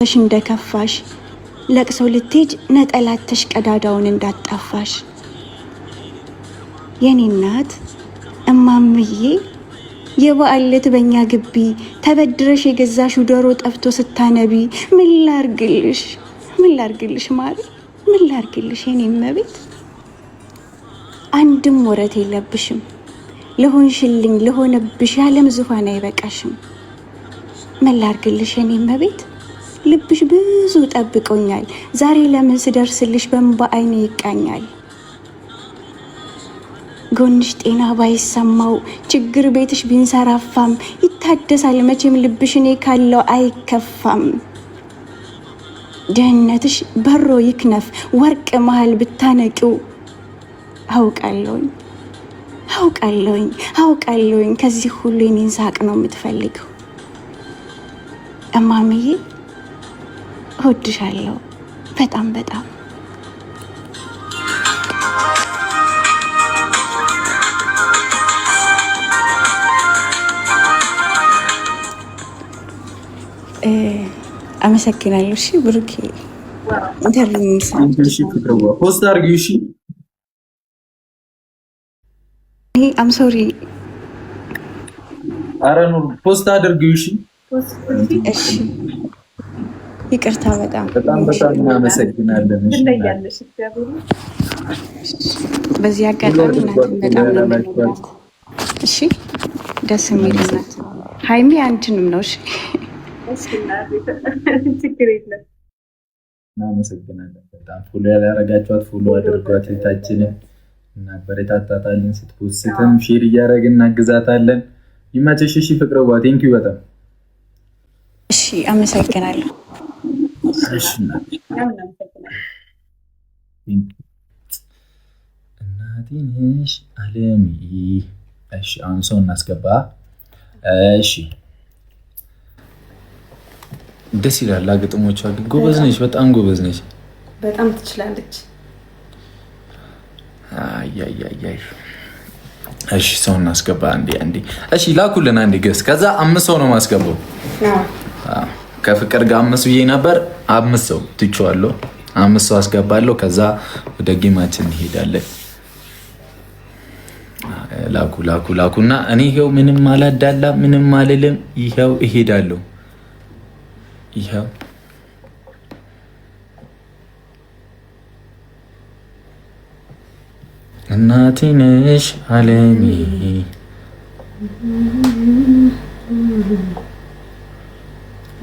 እንደከፋሽ ለቅሶ ልትሄጅ ነጠላተሽ ቀዳዳውን እንዳጣፋሽ የኔ እናት እማምዬ የበዓል ዕለት በእኛ ግቢ ተበድረሽ የገዛሽው ዶሮ ጠፍቶ ስታነቢ ምን ላርግልሽ ማሪ ምን ላርግልሽ የኔ እመቤት አንድም ወረት የለብሽም ለሆንሽልኝ ለሆነብሽ ያለም ዙፋን አይበቃሽም ምን ላርግልሽ የኔ እመቤት ልብሽ ብዙ ጠብቆኛል ዛሬ ለምን ስደርስልሽ በእንባ አይኔ ይቃኛል ጎንሽ ጤና ባይሰማው ችግር ቤትሽ ቢንሰራፋም ይታደሳል መቼም ልብሽ እኔ ካለው አይከፋም ድህነትሽ በሮ ይክነፍ ወርቅ መሃል ብታነቂው አውቃለሁኝ ከዚህ ሁሉ የኔን ሳቅ ነው የምትፈልገው እማምዬ እወድሻለሁ በጣም አመሰግናለሁ እሺ ብሩኬ ኢንተርቪው ፖስት አድርጊው እሺ አም ሶሪ ኧረ ነው ፖስት አድርጊው እሺ እሺ ይቅርታ በጣም እናመሰግናለን በዚህ አጋጣሚ እናንተን በጣም ነው የምንወዳት እሺ ደስ የሚል እናት ሃይሚ አንቺንም ነው እሺ እናመሰግናለን በጣም ፎሎ ያላረጋችኋት ፎሎ አድርጓት ታችንን እና በረታታታለን ስትፖስትም ሼር እያደረግን እናግዛታለን ይመችሽ እሺ ፍቅረዋ ቴንክ ዩ በጣም እሺ አመሰግናለሁ እሺ እናቴንሽ አለሚ እሺ አሁን ሰው እናስገባ እሺ ደስ ይላል ግጥሞቿ ግን ጎበዝ ነች በጣም ጎበዝ ነች በጣም ትችላለች አይ እሺ ሰው እናስገባ አንዴ እሺ ላኩልን አንዴ ገስ ከዛ 5 ሰው ነው ማስገባው ከፍቅር ጋር 5 ብዬ ነበር 5 ሰው ትቼዋለሁ 5 ሰው አስገባለሁ ከዛ ወደ ጌማችን እንሄዳለን ላኩና እኔ ይሄው ምንም አላዳላ ምንም አልልም ይሄው እሄዳለሁ ይሄው እናቴንሽ አለሚ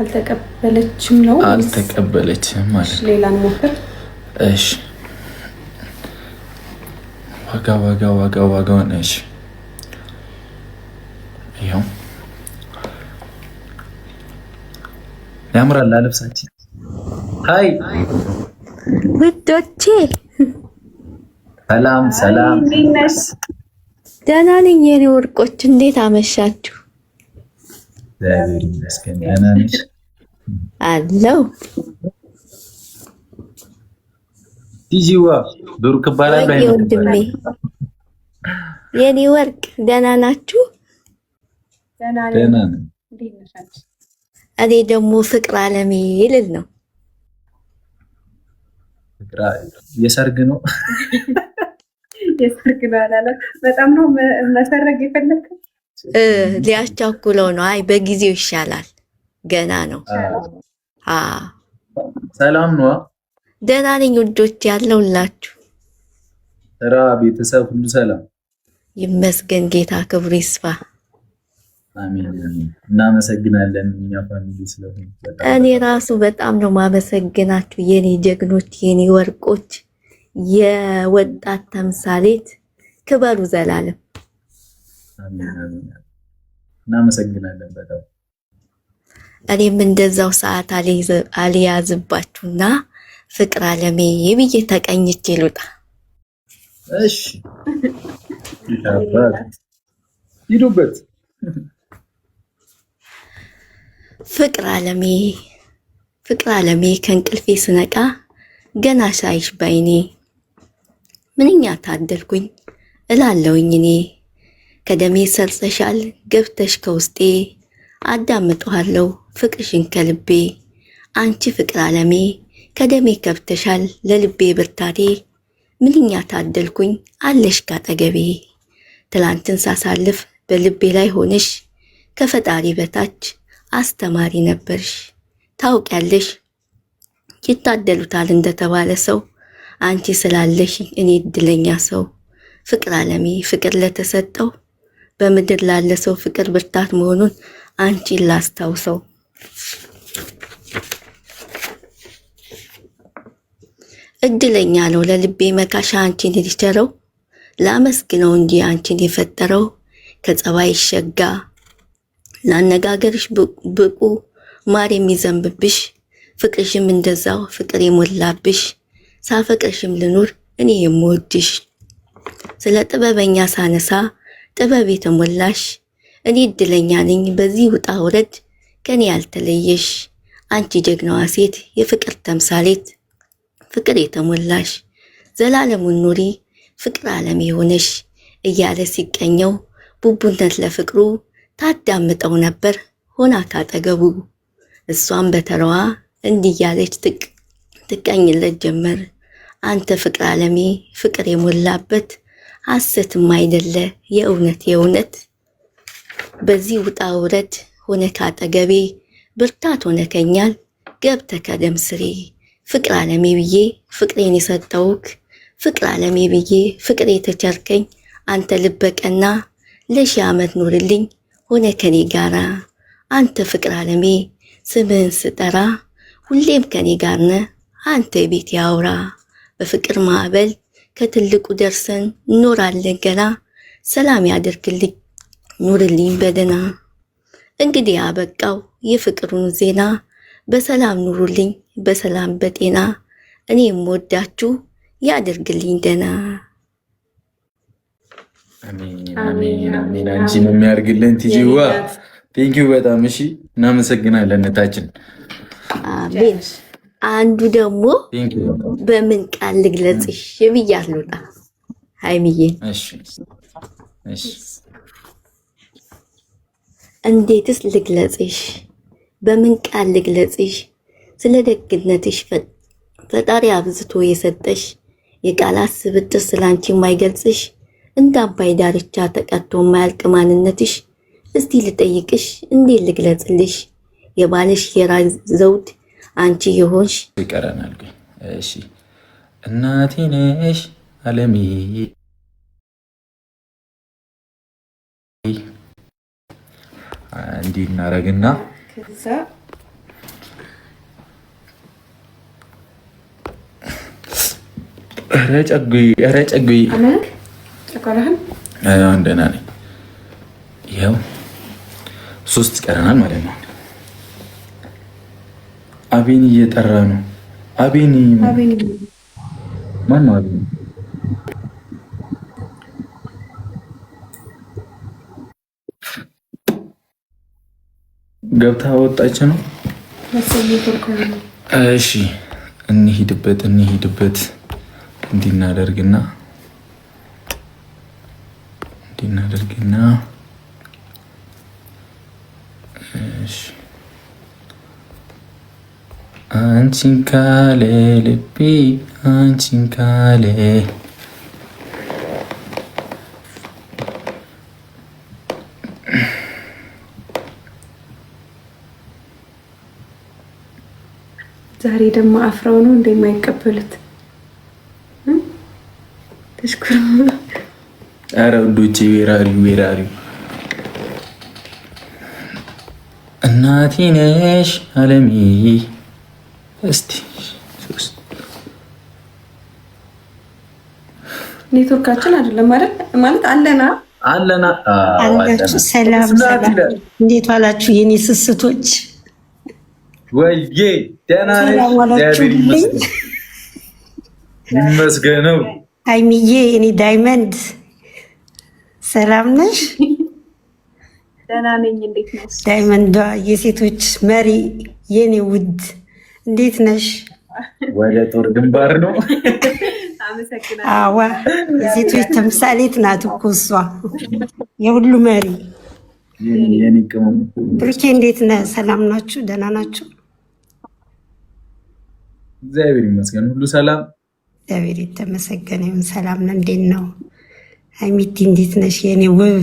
አልተቀበለችም ማለት ሌላ ሞክር እሺ ዋጋው እሺ ይሄው ያምራል ልብሳችን ሃይ ውዶቼ ሰላም ደህና ነኝ የኔ ወርቆች እንዴት አመሻችሁ እግዚአብሔር ይመስገን ደህና ነሽ አለው ዲጂዋ ብሩክ ባላባይ ወንድሜ የኔ ወርቅ ደህና ናችሁ ደህና ነን እኔ ደግሞ ፍቅር አለሜ ይልል ነው ፍቅር የሰርግ ነው አላለ በጣም ነው መሰረግ የፈለከው ሊያቻኩለው ነው አይ በጊዜው ይሻላል ገና ነው ሰላም ነው ደህና ነኝ ውዶች ያለውላችሁ ተራ ቤተሰብ ሁሉ ሰላም ይመስገን ጌታ ክብሩ ይስፋ አሜን እናመሰግናለን እኛ ፋሚሊ ስለሆነ እኔ ራሱ በጣም ነው ማመሰግናችሁ የኔ ጀግኖች የኔ ወርቆች የወጣት ተምሳሌት ክበሩ ዘላለም አሜን እናመሰግናለን በጣም እኔም እንደዛው ሰዓት አልያዝባችሁና ፍቅር አለሜ ብዬ ተቀኝቼ ልውጣ እሺ ይዱበት ፍቅር አለሜ ከእንቅልፌ ስነቃ ገና ሳይሽ ባይኔ ምንኛ ታደልኩኝ እላለውኝ እኔ ከደሜ ሰርጸሻል ገብተሽ ከውስጤ አዳምጠዋለሁ ፍቅርሽን ከልቤ አንቺ ፍቅር ዓለሜ ከደሜ ከብተሻል ለልቤ ብርታቴ ምንኛ ታደልኩኝ አለሽ ካጠገቤ ትላንትን ሳሳልፍ በልቤ ላይ ሆነሽ ከፈጣሪ በታች አስተማሪ ነበርሽ ታውቂያለሽ ይታደሉታል እንደተባለ ሰው አንቺ ስላለሽ እኔ እድለኛ ሰው ፍቅር ዓለሜ ፍቅር ለተሰጠው በምድር ላለ ሰው ፍቅር ብርታት መሆኑን አንቺን ላስታውሰው እድለኛ ነው ለልቤ መካሻ አንቺን ሊቸረው ላመስግነው እንጂ አንቺን የፈጠረው ከጸባይ ሸጋ ላነጋገርሽ ብቁ ማር የሚዘንብብሽ ፍቅርሽም እንደዛው ፍቅር የሞላብሽ ሳፈቅርሽም ልኑር እኔ የምወድሽ ስለ ጥበበኛ ሳነሳ ጥበብ የተሞላሽ እኔ እድለኛ ነኝ በዚህ ውጣ ውረድ ከኔ ያልተለየሽ አንቺ ጀግናዋ ሴት የፍቅር ተምሳሌት ፍቅር የተሞላሽ ዘላለሙን ኑሪ ፍቅር ዓለም የሆነሽ እያለ ሲቀኘው ቡቡነት ለፍቅሩ ታዳምጠው ነበር ሆና ካጠገቡ እሷም በተራዋ እንዲያለች ትቀኝለት ጀመር አንተ ፍቅር ዓለሜ ፍቅር የሞላበት ሐሰትም አይደለ የእውነት በዚህ ውጣ ውረድ ሆነ ካጠገቤ ብርታት ሆነ ከኛል ገብተ ከደም ስሬ ፍቅር ዓለሜ ብዬ ፍቅሬን የሰጠውክ ፍቅር ዓለሜ ብዬ ፍቅር የተቸርከኝ አንተ ልበቀና ለሺህ ዓመት ኑርልኝ ሆነ ከኔ ጋራ አንተ ፍቅር ዓለሜ ስምህን ስጠራ ሁሌም ከኔ ጋር ነህ አንተ ቤት ያውራ በፍቅር ማዕበል ከትልቁ ደርሰን እንኖራለን ገና ሰላም ያደርግልኝ ኑርልኝ በደና እንግዲህ አበቃው የፍቅሩን ዜና በሰላም ኑሩልኝ በሰላም በጤና እኔ የምወዳችሁ ያደርግልኝ ደና አሜን አንቺን የሚያርግልን ትጂዋ ቴንኪው በጣም እሺ እናመሰግናለን እታችን አሜን አንዱ ደግሞ በምን ቃል ልግለጽሽ ብያለሁ ሃይሚዬ እሺ እንዴትስ ልግለጽሽ በምን ቃል ልግለጽሽ ስለ ደግነትሽ ፈጣሪ አብዝቶ የሰጠሽ የቃላት ስብጥር ስላንቺ የማይገልጽሽ እንደ አባይ ዳርቻ ተቀጥቶ የማያልቅ ማንነትሽ እስቲ ልጠይቅሽ እንዴት ልግለጽልሽ የባልሽ የራስ ዘውድ አንቺ የሆንሽ ይቀረናል እሺ እናቴ ነሽ ዓለሜ እንዲህ እናረግና ከዛ ኧረ ጨጉይ አመንክ ጨጓራህን አሁን ደህና ነኝ ይኸው 3 ይቀረናል ማለት ነው አቤን እየጠራ ነው አቤን ማን ነው አቤን ገብታ ወጣች ነው እሺ እንሂድበት እንዲናደርግና እሺ አንቺን ካለ ልቤ አንቺን ካለ ዛሬ ደግሞ አፍረው ነው እንደማይቀበሉት ተሽኩር ኧረ ወንዶቼ ቤራሪው እናቴ ነሽ ዓለሜ እስቲ ኔትወርካችን አይደለም ማለት አለና አላችሁ። ሰላም እንዴት ዋላችሁ የኔ ስስቶች? ወይዬ ደህና ነሽ? ይመስገነው። ሃይሚዬ እኔ ዳይመንድ ሰላም ነሽ? ደህና ነኝ። እንዴት ነሽ? ዳይመንዷ የሴቶች መሪ የኔ ውድ እንዴት ነሽ? ወደ ጦር ግንባር ነው። አመሰግናለሁ። አዋ የሴቶች ተምሳሌት ናት እኮ እሷ የሁሉ መሪ። የኔ ቅመም ብሩኬ እንዴት ነህ? ሰላም ናችሁ? ደህና ናችሁ? እግዚአብሔር ይመስገን ሁሉ ሰላም። እግዚአብሔር የተመሰገነ ይሁን። ሰላም ነው። እንዴት ነው ሀይሚቲ? እንዴት ነሽ? የኔ ውብ፣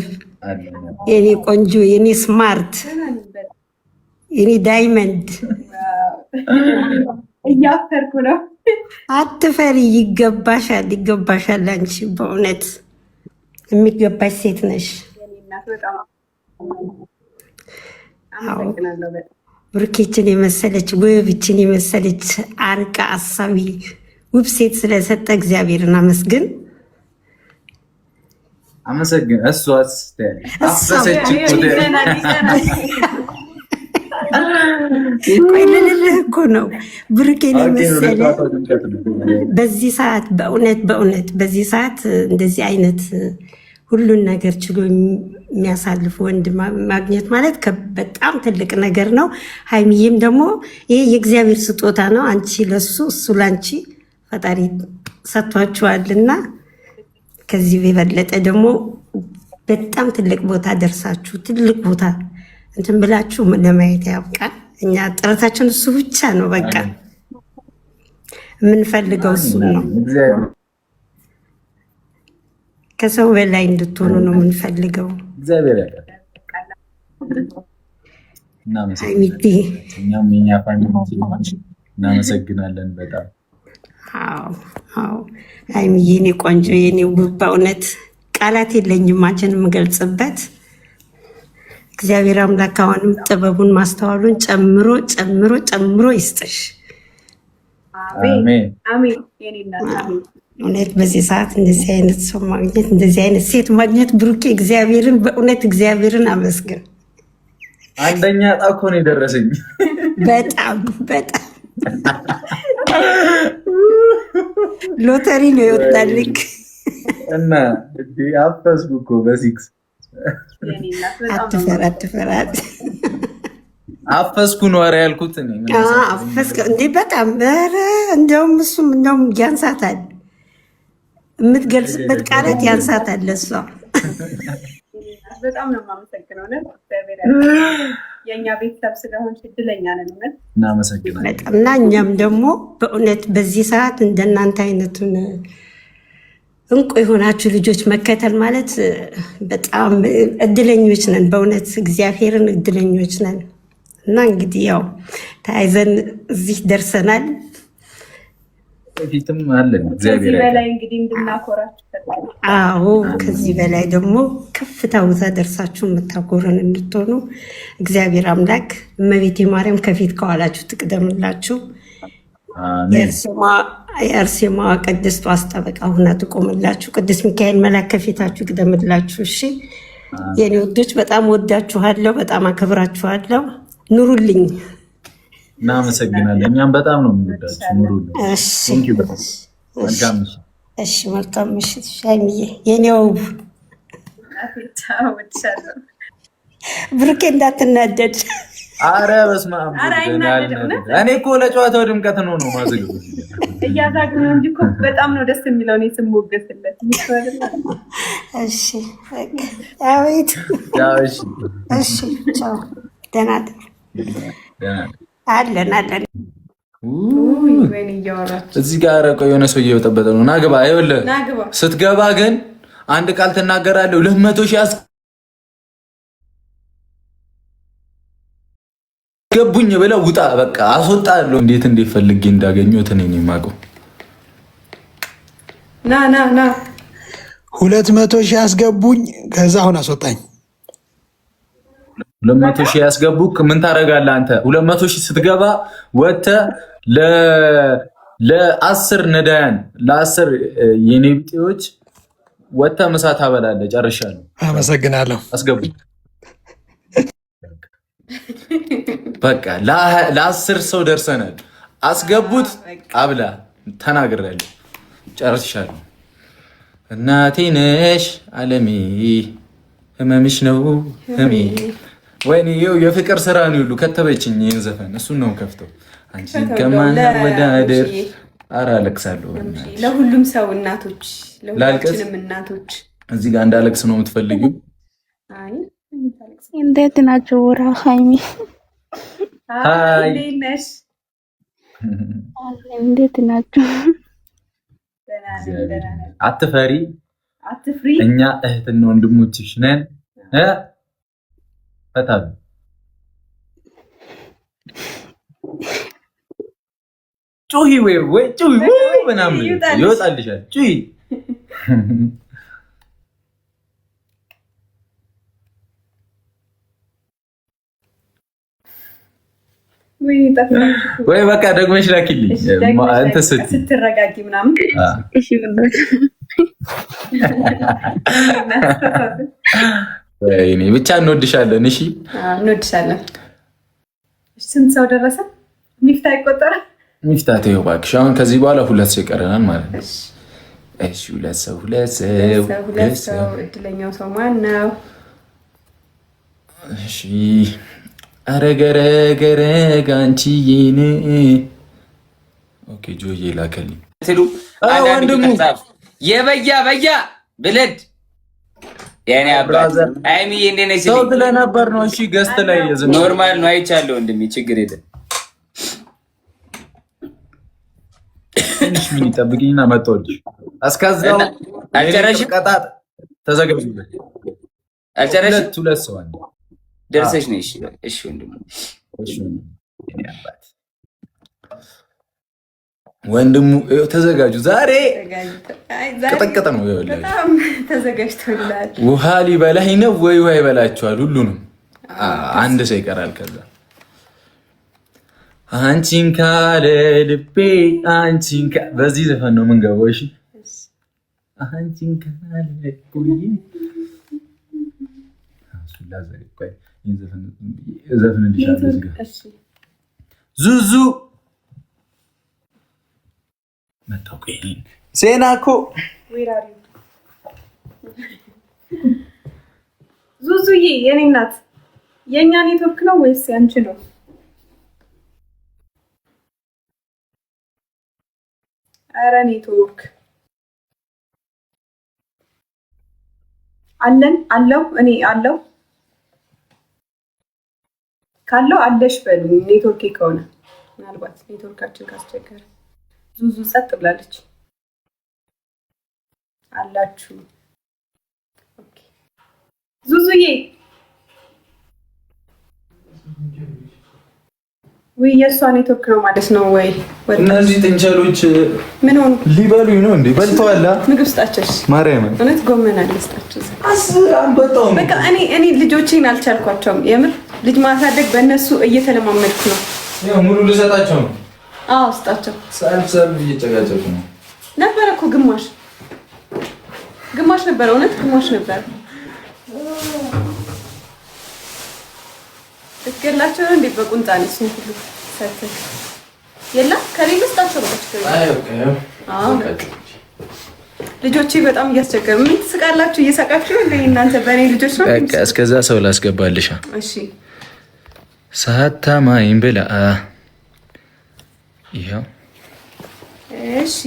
የኔ ቆንጆ፣ የኔ ስማርት፣ የኔ ዳይመንድ። እያፈርኩ ነው። አትፈሪ፣ ይገባሻል፣ ይገባሻል። አንቺ በእውነት የሚገባሽ ሴት ነሽ። ብሩኬችን የመሰለች ውብ፣ እችን የመሰለች አርቃ አሳቢ ውብ ሴት ስለሰጠ እግዚአብሔርን አመስግን። አመሰግን። እሷስ አፈሰች ቆይ ልልህ እኮ ነው ብሩኬን የመሰለ በዚህ ሰዓት በእውነት በዚህ ሰዓት እንደዚህ አይነት ሁሉን ነገር ችሎ የሚያሳልፍ ወንድ ማግኘት ማለት በጣም ትልቅ ነገር ነው። ሀይሚዬም ደግሞ ይሄ የእግዚአብሔር ስጦታ ነው። አንቺ ለሱ እሱ ላንቺ ፈጣሪ ሰጥቷችኋልና ከዚህ የበለጠ ደግሞ በጣም ትልቅ ቦታ ደርሳችሁ ትልቅ ቦታ እንትን ብላችሁ ለማየት ያብቃል። እኛ ጥረታችን እሱ ብቻ ነው። በቃ የምንፈልገው እሱ ነው። ከሰው በላይ እንድትሆኑ ነው የምንፈልገው። እግዚአብሔር ያውቃል። እኛም የኛ ፋሚሊ እናመሰግናለን በጣም። አዎ ሀይሚዬ የኔ ቆንጆ የኔ ውብ፣ በእውነት ቃላት የለኝም አንቺን የምገልጽበት። እግዚአብሔር አምላክ አሁንም ጥበቡን ማስተዋሉን ጨምሮ ጨምሮ ጨምሮ ይስጥሽ። አሜን። እውነት በዚህ ሰዓት እንደዚህ አይነት ሰው ማግኘት እንደዚህ አይነት ሴት ማግኘት ብሩኬ እግዚአብሔርን በእውነት እግዚአብሔርን አመስግን። አንደኛ ዕጣ እኮ ነው የደረሰኝ። በጣም በጣም ሎተሪ ነው የወጣልክ እና አፈስኩ እኮ በሲክስ አትፈራት አፈስኩ ነው ኧረ ያልኩት አፈስክ እንዴ በጣም ኧረ እንደውም እሱም እንደውም ያንሳታል የምትገልጽበት ቃላት ያንሳታል ለሷ። በጣም ነው የማመሰግነው። የእኛ ቤተሰብ ስለሆንሽ እድለኛ ነን። እናመሰግናለን እና እኛም ደግሞ በእውነት በዚህ ሰዓት እንደናንተ አይነቱን እንቁ የሆናችሁ ልጆች መከተል ማለት በጣም እድለኞች ነን። በእውነት እግዚአብሔርን እድለኞች ነን። እና እንግዲህ ያው ተያይዘን እዚህ ደርሰናል። ፊትም አለን ከዚህ በላይ እንግዲህ እንድናኮራችሁ። አዎ ከዚህ በላይ ደግሞ ከፍታ ቦታ ደርሳችሁ የምታኮረን እንድትሆኑ እግዚአብሔር አምላክ እመቤቴ ማርያም ከፊት ከኋላችሁ ትቅደምላችሁ። የአርሴማ ቅድስት አስጠበቃ ሁና ትቆምላችሁ። ቅዱስ ሚካኤል መልአክ ከፊታችሁ ይቅደምላችሁ። እሺ የኔ ውዶች በጣም ወዳችኋለሁ፣ በጣም አከብራችኋለሁ። ኑሩልኝ። እናመሰግናለን። እኛም በጣም ነው የምንወዳችሁ። ኑሩልኝ። እሺ መልካም ምሽት ሀይሚዬ የኔ ውብ። ብሩኬ እንዳትናደድ። አረ በስመ አብ። እኔ እኮ ለጨዋታው ድምቀት ነው ማዘግቡ እያዛግን ነው እንጂ እኮ በጣም ነው ደስ የሚለው። እኔ ስሞገስለት እሺ አቤት። እሺ ቻው። ደህና አለን እዚህ ጋር ቆይ የሆነ ሰው እየበጠበጠ ነው። ናግባ ይኸውልህ፣ ስትገባ ግን አንድ ቃል ትናገራለህ። 200 ሺህ ገቡኝ ብለህ ውጣ። በቃ አስወጣለሁ። እንዴት ፈልጌ እንዳገኘሁት እኔ ነኝ የማውቀው። ና 200 ሺህ አስገቡኝ፣ ከዛ አሁን አስወጣኝ። 200 ሺህ ያስገቡክ ምን ታደርጋለህ አንተ? 200 ሺህ ስትገባ ወጥተህ ለ10 ነዳያን ለ10 የኔ ቢጤዎች ወጥተህ ምሳ ታበላለህ። ጨርሻለሁ። አመሰግናለሁ። አስገቡኝ። በቃ ለ10 ሰው ደርሰናል። አስገቡት። አብላ ተናግሬያለሁ። ጨርሻለሁ። እናቴ ነሽ አለሜ፣ ህመምሽ ነው ህሜ። ወይኔ የፍቅር ስራ ነው ሁሉ ከተበችኝ። ይህን ዘፈን እሱን ነው ከፍተው አንቺን ከማን ወዳደር። ኧረ አለቅሳለሁ። ለሁሉም ሰው እናቶች፣ ለሁላችንም እናቶች እዚህ ጋር እንዳለቅስ ነው የምትፈልጊው? እንዴት ናቸው? ወራ ሀይሚ እንዴት ነሽ? እንዴት ናችሁ? አትፈሪ፣ አትፍሪ። እኛ እህትና ወንድሞችሽ ነን። ፈታ ጩሂ ወይ ጩሂ ምናምን ይወጣልሻል። ጩሂ ወይ በቃ ደግመሽ ላኪልኝ አንተ ስትረጋጊ ምናምን። እሺ ወይኔ ብቻ እንወድሻለን። እሺ እንወድሻለን። ስንት ሰው ደረሰ? ሚፍታ ይቆጠራል። ሚፍታ ተይው እባክሽ። አሁን ከዚህ በኋላ 2 ሰው ይቀረናል ማለት ነው። እሺ 2 ሰው እድለኛው ሰው ማን ነው? እሺ አረገረገረግ አንቺዬን ኦኬ ጆዬ ላከልኝ ወንድሙ በያ ብለድ የኔ አባት አይሚ እንደኔ ሰው ስለነበር ነው። እሺ ገስት ላይ ኖርማል ነው አይቻለሁ ወንድሜ፣ ችግር የለም። ትንሽ ምን ይጠብቅኝና መጣሁልሽ። እስከዛው አልጨረሽም? ቀጣጥ ተዘጋጅበት። አልጨረሽም? 2 ሰው አንዴ ደርሰሽ ነሽ? እሺ ወንድሜ፣ እሺ የኔ አባት ወንድሙ ተዘጋጁ። ዛሬ ቅጥቅጥ ነው ይኸውልህ። በጣም ተዘጋጅቶላል። ውሃ ሊበላኝ ነው ወይ ውሃ ይበላችኋል? ሁሉንም አንድ ሰው ይቀራል። ከዛ አንቺን ካለ ልቤ አንቺን በዚህ ዘፈን ነው የምንገባው። እሺ አንቺን ካለ ቆይ ዙዙ መጣሁ። ሴናኮ ዙዙዬ የኔ እናት፣ የእኛ ኔትወርክ ነው ወይስ ያንቺ ነው? ኧረ ኔትወርክ አለው እኔ አለው ካለው አለሽ በሉ። ኔትወርክ ከሆነ ምናልባት ኔትወርካችን ካስቸገረ። ዙዙ ጸጥ ብላለች። አላችሁ? ኦኬ ዙዙዬ ወይ የእሷ ኔትወርክ ነው ማለት ነው ወይ? እነዚህ ጥንቸሎች ምን ሆኑ? ሊበሉኝ ነው እንዴ? በልተዋል። ምግብ ስጣቸው። ማርያምን እውነት ጎመን አለ ስጣቸው። አንበጣው በቃ እኔ ልጆቼን አልቻልኳቸውም። የምር ልጅ ማሳደግ በእነሱ እየተለማመድኩ ነው። ያው ሙሉ ልሰጣቸው ነው። አዎ ስጣቸው። ሳልሰብ እየጨጋጨቁ ነው። ነበር እኮ ግማሽ ነበር። እውነት ግማሽ ነበር። እስከላቸው እንዴ በቁንጣኔ እሱን ሁሉ ሰጥተህ የለም ከሌለ ስጣቸው። ልጆቼ በጣም እያስቸገሩ ምን ትስቃላችሁ? እየሳቃችሁ እንደ እናንተ በእኔ ልጆች ነው። በቃ እስከዛ ሰው ላስገባልሻ። እሺ ሳታማኝ ብላ ይሄው። እሺ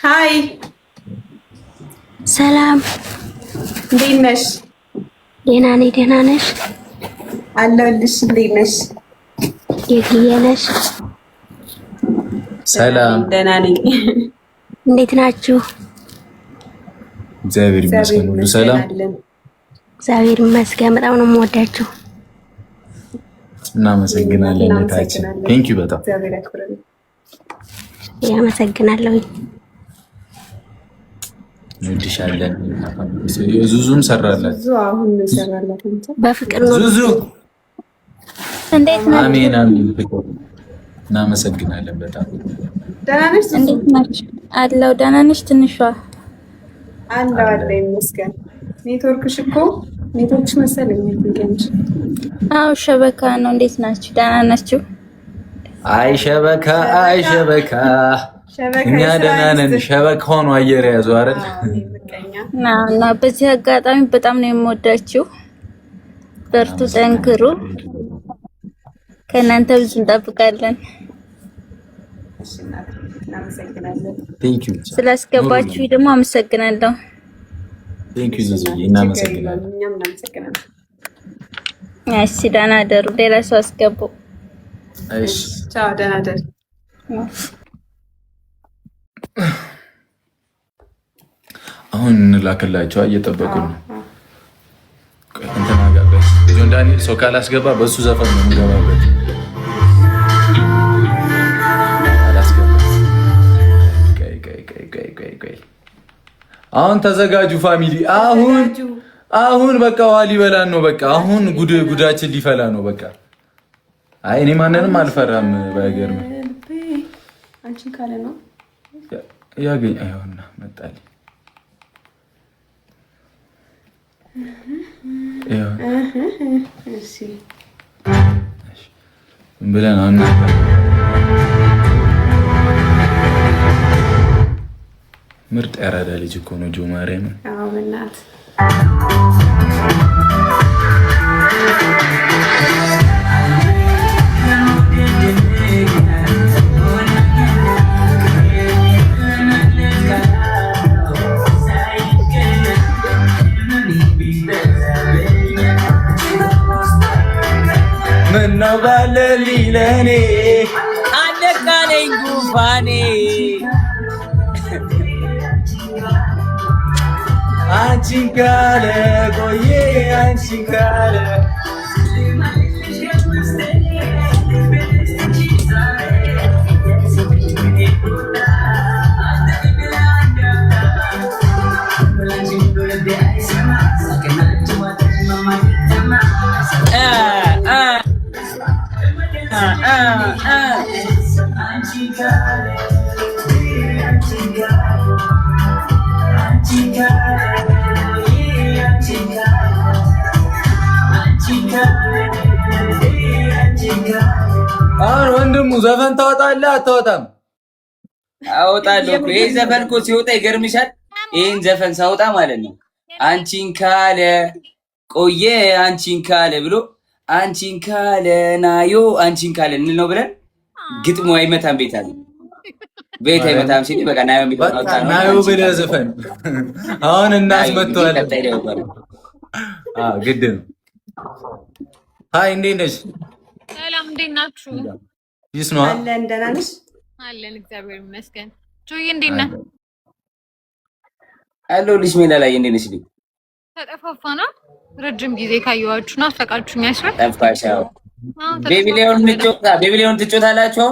ሃይ ሰላም፣ እንዴት ነሽ? ደህና ነኝ። ደህና ነሽ? አለሁልሽ። እንዴት ነሽ? የትዬ ነሽ? ሰላም፣ ደህና ነኝ። እንዴት ናችሁ? እግዚአብሔር ይመስገን፣ ሁሉ ሰላም። እግዚአብሔር ይመስገን። በጣም ነው የምወዳችሁ። እናመሰግናለን እህታችን። ቴንኪው በጣም እግዚአብሔር ያክብረን። ያመሰግናለሁ። እንወድሻለን። ዙዙም ሰራላት። ዙዙ አሁን ሰራላት። በፍቅር ነው። ዙዙ እንዴት ነሽ? አሜን አሜን። እናመሰግናለን በጣም። ደህና ነሽ? እንዴት ናችሁ? አለው። ደህና ነሽ? ትንሿ አለ ይመስገን። ኔትወርክሽ እኮ ኔትወርክሽ መሰለኝ እንዴ? አዎ ሸበካ ነው። እንዴት ናችሁ? ደህና ናችሁ? አይ ሸበካ እኛ ደህና ነን። ሸበካ ሆኖ አየር ያዘው አይደል? እና በዚህ አጋጣሚ በጣም ነው የምወዳችሁ። በርቱ፣ ጠንክሩ። ከእናንተ ብዙ እንጠብቃለን። እሺ እናመሰግናለን። ቴንክ ዩ ስላስገባችሁ ደግሞ አመሰግናለሁ። ቴንክ ዩ ዙዙ እናመሰግናለን። እኛም እናመሰግናለን። እሺ ደህና ደሩ። ሌላ ሰው አስገቡ። እሺ ቻው፣ ደህና ደር። አሁን እንላክላቸው እየጠበቁ ነው። እንትና ጋር ጆን ዳንኤል ሰው ካላስገባ በሱ ዘፈን ነው የምገባበት። አሁን ተዘጋጁ ፋሚሊ። አሁን በቃ ውሃ ሊበላን ነው። በቃ አሁን ጉዳችን ሊፈላ ነው። በቃ አይ እኔ ማንንም አልፈራም። ባይገርም አንቺን ካለ ነው ያገኝ አይሆንና መጣልኝ ብለን አና ምርጥ ያራዳ ልጅ እኮ ነው ጆ ማርያም። አዎ በእናት ምነው ባለልኝ ለኔ አለቃለኝ ጉንፋኔ አንቺን ካለ ቆየ አንቺን ካለ አሁን ወንድሙ ዘፈን ታወጣለህ አታወጣም? አወጣለሁ እኮ ይሄ ዘፈን እኮ ሲወጣ ይገርምሻል። ይሄን ዘፈን ሳወጣ ማለት ነው አንቺን ካለ ቆየ አንቺን ካለ ብሎ አንቺን ካለ ናዮ አንቺን ካለ እንል ነው ብለን ግጥሙ አይመታም ቤት አለ ቤት አይመታም ሲል በቃ ናዮ ናዮ ብለህ ዘፈን አሁን እናስመጣዋለን። ግድ ነው። ሃይ እንዴት ነሽ? ሰላም እንዴት ናችሁ? ይስ ነው አለን። ደህና ነሽ? አለን እግዚአብሔር ይመስገን። ጆዬ እንዴት ነህ? አለሁልሽ። ሜላ ላይ እንዴት ነሽ? ተጠፋፋና ረጅም ጊዜ ካየኋችሁ ናፈቃችሁኝ። አይሻል ጠፋሻው። ቤቢሊዮን ትጮታላችሁ?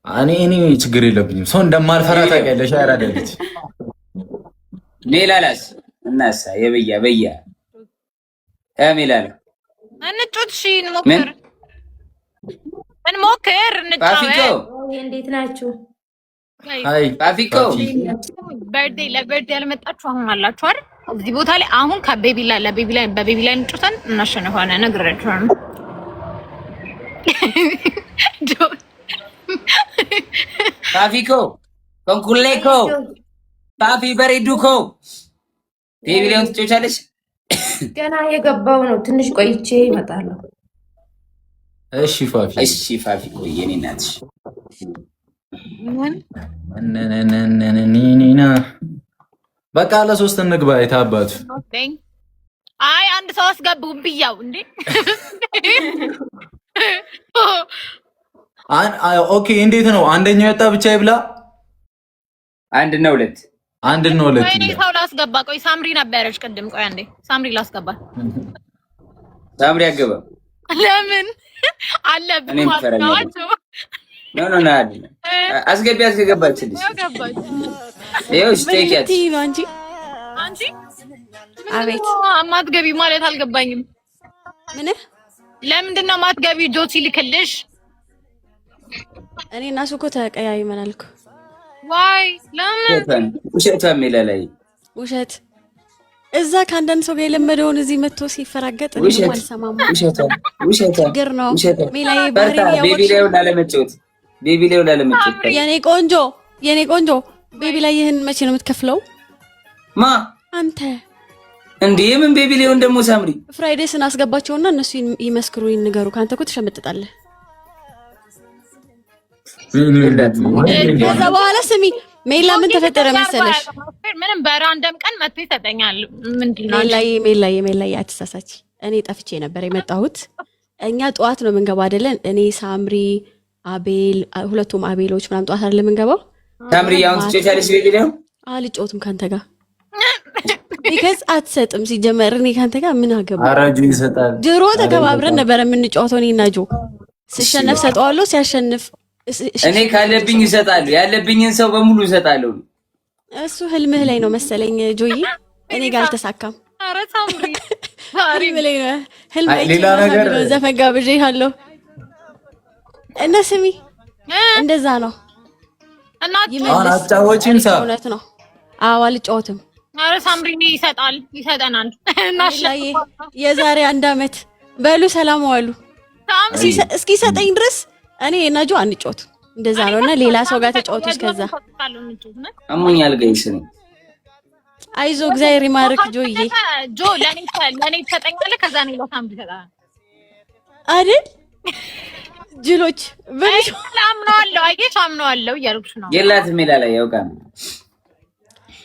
እኔ ችግር የለብኝም። ሰው እንደማልፈራ ታውቂያለሽ። አይራዳልች ሜላላስ እናሳ የበያ ሜላላ እንጮት። እሺ እንሞክር ፓፊኮ እንዴት ናችሁ? አይ ፓፊኮ ለበርዴ ያልመጣችሁ አሁን አላችሁ አይደል? እዚህ ቦታ ላይ አሁን በቤቢ ላይ እንጮተን እናሸንፋለን። ነግሬያችኋለሁ። ፓፊኮ ኮንኩሌኮ ፓፊ በሬዱኮ ቤቢሊዮን ትጮቻለሽ? ገና የገባው ነው። ትንሽ ቆይቼ እመጣለሁ። እሺ ፋፊ ቆይ የኔ እናትሽ በቃ ለሶስት እንግባ። የታባቱ አይ አንድ ሰው አስገቡም ብያው እንዴ? ኦኬ እንዴት ነው? አንደኛው ያጣ ብቻ ይብላ። አንድና ሁለት ወይኔ ሰው ላስገባ። ቆይ ሳምሪ ነበረች ቅድም። ቆይ አንዴ ሳምሪ ላስገባ። ሳምሪ አገባ። ለምን አለብኝ ማስታወቂያቸው ኖ አስገባችልሽ። ይኸው ስቴኪያት አንቺ አቤት ማትገቢ ማለት አልገባኝም። ምን ለምንድን ነው ማትገቢ? ጆሲ ልክልሽ። እኔ እና እሱ እኮ ተቀያይመናል እኮ። ዋይ ለምን ውሸቷን ሜላላይ ውሸት እዛ ከአንዳንድ ሰው ጋር የለመደውን እዚህ መጥቶ ሲፈራገጥ አልሰማም። ውሸቷ ግር ነው ሜላይ ቤቢሊዮን ላለመጫወት የኔ ቆንጆ ቤቢ ላይ ይህን መቼ ነው የምትከፍለው? ማ አንተ እንዴ? ምን ቤቢሊዮን ደግሞ ሳምሪ ፍራይዴስን አስገባቸውና እነሱ ይመስክሩ ይንገሩ። ካንተ እኮ ትሸመጥጣለህ። ከዛ በኋላ ስሚ ሜላ ምን ተፈጠረ መሰለሽ? ምንም በራንደም ቀን መጥቶ ይሰጠኛል። ምንድነው ሜላዬ አትሳሳች። እኔ ጠፍቼ ነበር የመጣሁት። እኛ ጠዋት ነው የምንገባው አይደለን? እኔ ሳምሪ፣ አቤል፣ ሁለቱም አቤሎች ምናምን ጠዋት አይደለም የምንገባው። ሳምሪ ያውን ትጨቻለሽ ቤት ነው አልጮትም ካንተ ጋር ቢከዝ አትሰጥም። ሲጀመር እኔ ካንተ ጋር ምን አገባ? አራጁ ይሰጣል። ድሮ ተከባብረን ነበር የምንጫወተው እኔና ጆ። ሲሸነፍ ሰጠዋለሁ፣ ሲያሸንፍ እኔ ካለብኝ ይሰጣሉ። ያለብኝን ሰው በሙሉ ይሰጣሉ። እሱ ህልምህ ላይ ነው መሰለኝ ጆዬ፣ እኔ ጋር አልተሳካም። ኧረ ሳምሪ ህልም ላይ ነው ሌላ ነገር ዘፈን ጋብዤሃለሁ እና ስሚ እንደዛ ነው እና አሁን አጫወቺም ሳ እውነት ነው። አዎ አልጫወትም። ኧረ ሳምሪ ይሰጠናል። እናሽላይ የዛሬ 1 አመት በሉ ሰላም ዋሉ እስኪ ሰጠኝ ድረስ እኔ እና ጆ አንጫወትም። እንደዛ ነውና ሌላ ሰው ጋር ተጫወቱ። እስከዛ አሞኛል ጋይስ ነኝ። አይዞ እግዚአብሔር ይማርክ ጆዬ። ጆ ለኔ ተጠኛለ ከዛ ነው ለሳምሪ ተጣጣ አይደል ጅሎች በልሽ አምነዋለሁ። አየሽ አምነዋለሁ እያልኩሽ ነው። የላትም ሜላ ላይ ያውቃል።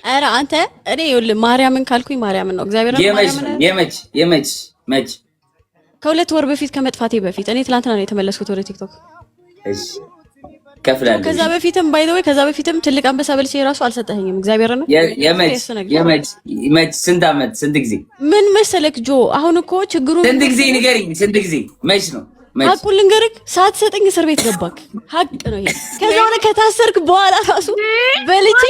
ኧረ አንተ እኔ ይኸውልህ ማርያምን ካልኩኝ ማርያምን ነው እግዚአብሔር ነው። የመች ከ2 ወር በፊት ከመጥፋቴ በፊት እኔ ትላንትና ነው የተመለስኩት ወደ ቲክቶክ። እሺ ከፍላለሁ። ከዛ በፊትም ባይ ዘ ወይ ከዛ በፊትም ትልቅ አንበሳ በልቼ ራሱ አልሰጠኸኝም። እግዚአብሔር ነው። የመች ስንት አመት ስንት ጊዜ ምን መሰለክ ጆ፣ አሁን እኮ ችግሩ ስንት ጊዜ ንገሪኝ። ስንት ጊዜ መች ነው? ሀቁን ልንገርክ፣ ሳትሰጠኝ እስር ቤት ገባክ። ሀቅ ነው ይሄ። ከዛ ሆነ ከታሰርክ በኋላ ራሱ በልቼ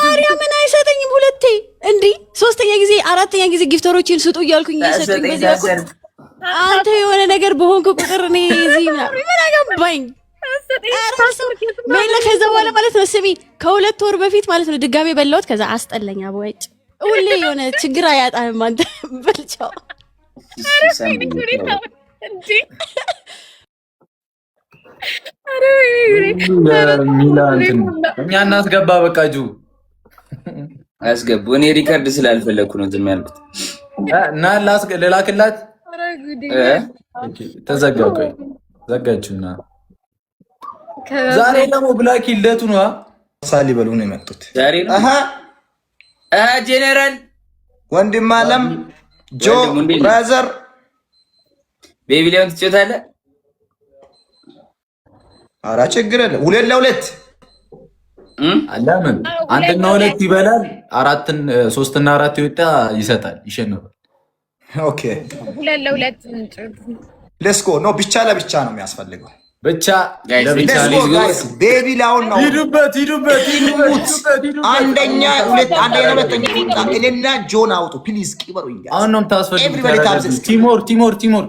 ማርያምን አይሰጠኝም። 2 እንዴ 3ኛ ጊዜ 4ኛ ጊዜ ጊፍተሮችን ስጡ እያልኩኝ እየሰጡኝ በዚህ አንተ የሆነ ነገር በሆንክ ቁጥር እኔ እዚህ ምን አገባኝ ሜላ። ከዛ በኋላ ማለት ነው ስሚ ከ2 ወር በፊት ማለት ነው ድጋሜ በላሁት። ከዛ አስጠለኛ በወጭ ሁሌ የሆነ ችግር አያጣም አንተ በልቻው እኛ እናስገባ በቃ ጁ አስገቡ። እኔ ሪከርድ ስላልፈለኩ ነው ዝም ያልኩት እና ልላክላት ተዘጋ። ቆይ ዘጋችሁና ዛሬ ደግሞ ብላኪ ለቱ ነው ሳሊ በሉ ነው የመጡት ዛሬ ነው። ጄኔራል ወንድም አለም ጆ ብራዘር ቤቢ ሊሆን ትጫወታለህ? ኧረ ችግር የለም። 2 ለ2 አላምን 1 እና 2 ይበላል። 3 እና 4 ይወጣ ይሰጣል፣ ይሸነፋል። ኦኬ 2 ለ2 ሌትስ ጎ። ኖ ብቻ ለብቻ ነው የሚያስፈልገው። ብቻ ለብቻ ቤቢ ላውን ነው። ሂዱበት። አንደኛ ሁለተኛ እኔና ጆን አውጡ ፕሊዝ። ቂበሩኝ አሁን ነው ታስፈልጉ። ቲሞር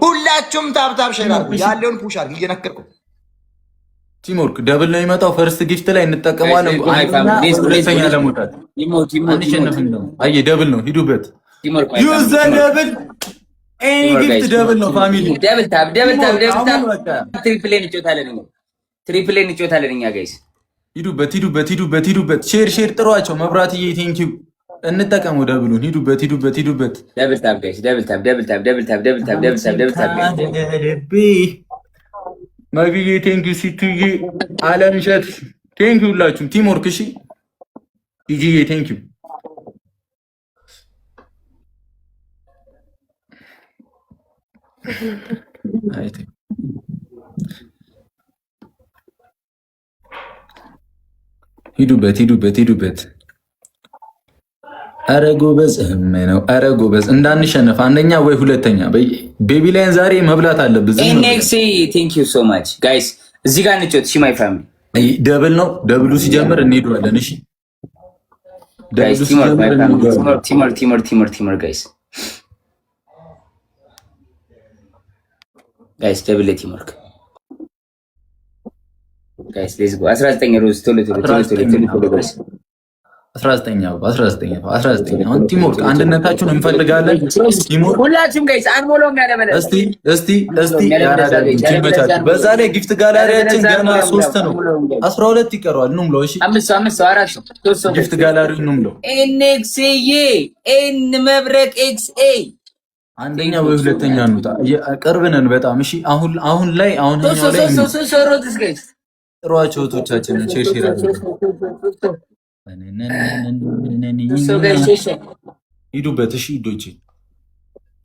ሁላችሁም ታብታብ ሼር አድርጉ። ያለውን ፑሽ አድርጉ። እየነከርኩ ቲሞርክ ደብል ነው የሚመጣው። ፈርስት ጊፍት ላይ እንጠቀማለን። ሁለተኛ ለሞታት አንሸነፍን ነው። አየ ደብል ነው። ሂዱበት። ዩዝ ደብል ኤኒ ጊፍት ደብል ነው። ፋሚሊ ደብል ታብ ትሪፕሌን እንጫወታለን እኛ ጋይስ። ሂዱበት። ሼር ጥሯቸው። መብራትዬ ቴንኪው። እንጠቀመው ደብሉን። ሂዱበት። ደብል ታብ ጋይስ። ደብል ታብ ማግዬ ቴንኪው። ሲቱዬ አለምሸት ቴንኪው። ሁላችሁም ቲምወርክ። እሺ ጂጂዬ ቴንኪው። ሂዱበት። አረ ጎበዝ ነው። አረ ጎበዝ እንዳንሸነፍ አንደኛ ወይ ሁለተኛ። ቤቢ ላይን ዛሬ መብላት አለብን። ኤንኤክስ ቴንክ ዩ ሶ ማች ጋይስ። እዚህ ጋር እንጫወት። እሺ ማይ ፋሚሊ ደብል ነው። ደብሉ ሲጀምር እንሄዳለን። እሺ ጋይስ ቲመር ጋይስ ደብል ቲመር ጋይስ ሌትስ ጎ 19 ሮዝ ቶሎ ጋይስ 19 አሁን ቲሞር አንድነታችሁን እንፈልጋለን። ቲሞር ሁላችሁም ጋይስ አንሞላውም ያለበለ እስቲ በዛ ላይ ጊፍት ጋላሪያችን ገና 3 ነው። 12 ይቀረዋል። ነው ብለው እሺ 5 4 3 ጊፍት ጋላሪ ነው ብለው ኤንኤክስኤ ኤን መብረቅ ኤክስኤ አንደኛ ወይ ሁለተኛ እንውጣ። ቅርብ ነን በጣም። እሺ አሁን ላይ ጥሯቸው እህቶቻችንን ሼር አድርጉ። ሂዱበት። እሺ ሂዶቼ፣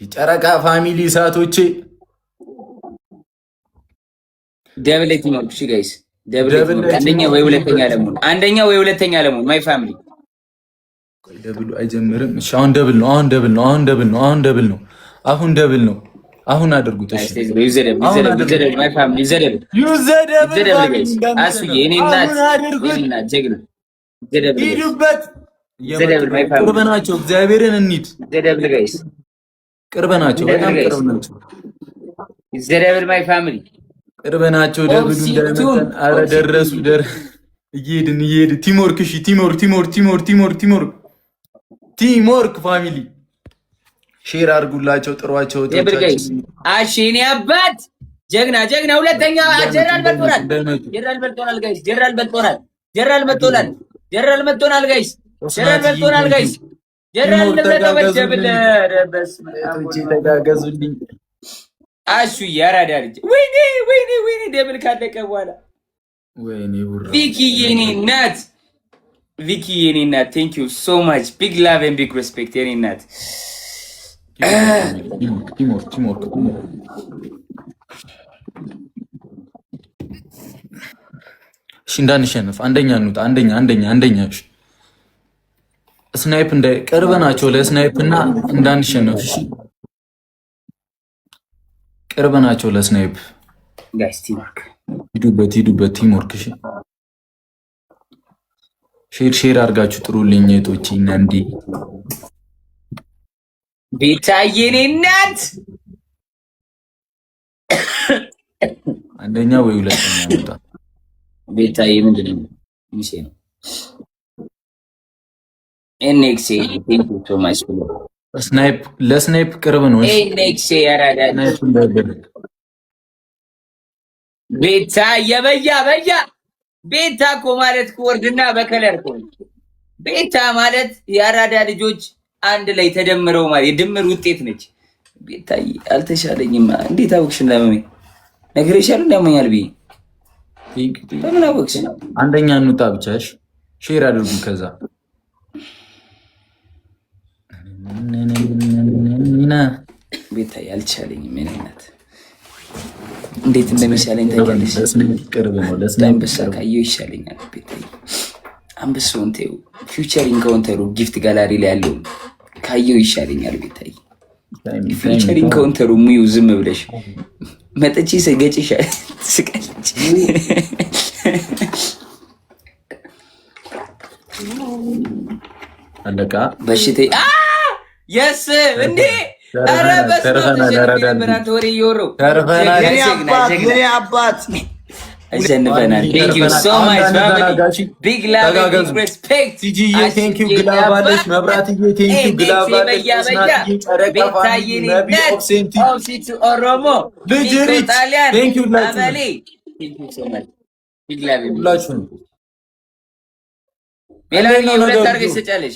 የጨረቃ ፋሚሊ ሰዓቶቼ ደብል ቲም ነው። እሺ ጋይስ ደብል አንደኛ ወይ ሁለተኛ ለመሆን ማይ ፋሚሊ ደብሉ አይጀምርም። እሺ አሁን ደብል ነው። አሁን አድርጉት። እሺ ይዘደብ ማይ ፋሚሊ ይዘደብ አሱዬ እኔ እናት ጀግና ሂዱበት። ቅርብ ናቸው። እግዚአብሔርን እንሂድ። ይዘደብ ጋይስ ቅርብ ናቸው። በጣም ቅርብ ናቸው። ይዘደብ ማይ ፋሚሊ ቅርብ ናቸው። ደብሉ እንዳይመጣን። አረ ደረሱ። እየሄድን ቲምወርክ። እሺ ቲምወርክ ፋሚሊ ሼር አድርጉላቸው። ጥሯቸው። እሺ እኔ አባት ጀግና ሁለተኛ ጀነራል በልጦናል ጋይስ። ጀነራል መጥቶናል ጋይስ። ጀነራል ተጋገዙልኝ። አሹ ያራዳ ልጅ ወይኔ ደብል ካለቀ በኋላ ወይኔ ቪኪ የኔ እናት ቴንክ ዩ ሶ ማች ቢግ ላቭ ኤንድ ቢግ ሬስፔክት የኔ እናት። ቲምወርክ እሺ፣ እንዳንሸነፍ አንደኛ እንውጣ። አንደኛ እሺ። ስናይፕ ቅርብ ናቸው ለስናይፕ እና እንዳንሸነፍ እሺ። ቅርብ ናቸው ለስናይፕ ጋይስ። ቲምወርክ ሂዱበት። ቲምወርክ እሺ። ሼር አድርጋችሁ ጥሩልኝ እህቶቼ። እና እንዴ ቤታዬ የኔ እናት አንደኛ ወይ ሁለተኛ እንውጣ። ቤታዬ ምንድን ነው ሚሴ ነው ኤንኤክስ ቴንክ ዩ ሶ ማች ለስናይፕ ቅርብ ነው። እሺ ኤንኤክስ ያራዳ ቤታ የበያ ቤታ እኮ ማለት ወርድና በከለር እኮ ቤታ ማለት የአራዳ ልጆች አንድ ላይ ተደምረው ማለት የድምር ውጤት ነች። ቤታዬ አልተሻለኝም። እንዴት አወቅሽ? ለምን ነግሬሻለሁ እንዳመኛል ብዬ ለምን አወቅሽ? አንደኛ እንውጣ ብቻ እሺ። ሼር አድርጉ። ከዛ ቤታዬ አልቻለኝም። ምን እናት እንዴት እንደሚሻለኝ ታውቂያለሽ? አንበሳ ካየሁ ይሻለኛል። ቤታዬ አንበሳውን ተይው፣ ፊውቸር ኢንካውንተሩ ጊፍት ጋላሪ ላይ ያለው ካየሁ ይሻለኛል። ቤታዬ ፊውቸር ኢንካውንተሩ ሙዩ ዝም ብለሽ መጥቼ ሰገጭሽ ትስቃለች። አለቃ በሽቴ የስ እንዴ ኧረ በስመ ወሬ እየወረው የኔ አባት አሸንፈናል። ቴንክ ዩ ሶ ማች ፋሚሊ ቢግ ላቭ ቢግ ሬስፔክት። ቲጂዬ ቴንክ ዩ ግላባለሽ። መብራትዬ ቴንክ ዩ ግላባለሽ። ስናትዬ ጨረቃ ፋሚሊ ነቢ ኦክሴንቲ ኦሮሞ ልጅ ሪች ቴንክ ዩ አመሌ ቴንክ ዩ ሶ ማች ቢግ ላቭ ሁላችሁም። ሜላኒ ሁለት አድርገሽ ትሰጫለሽ።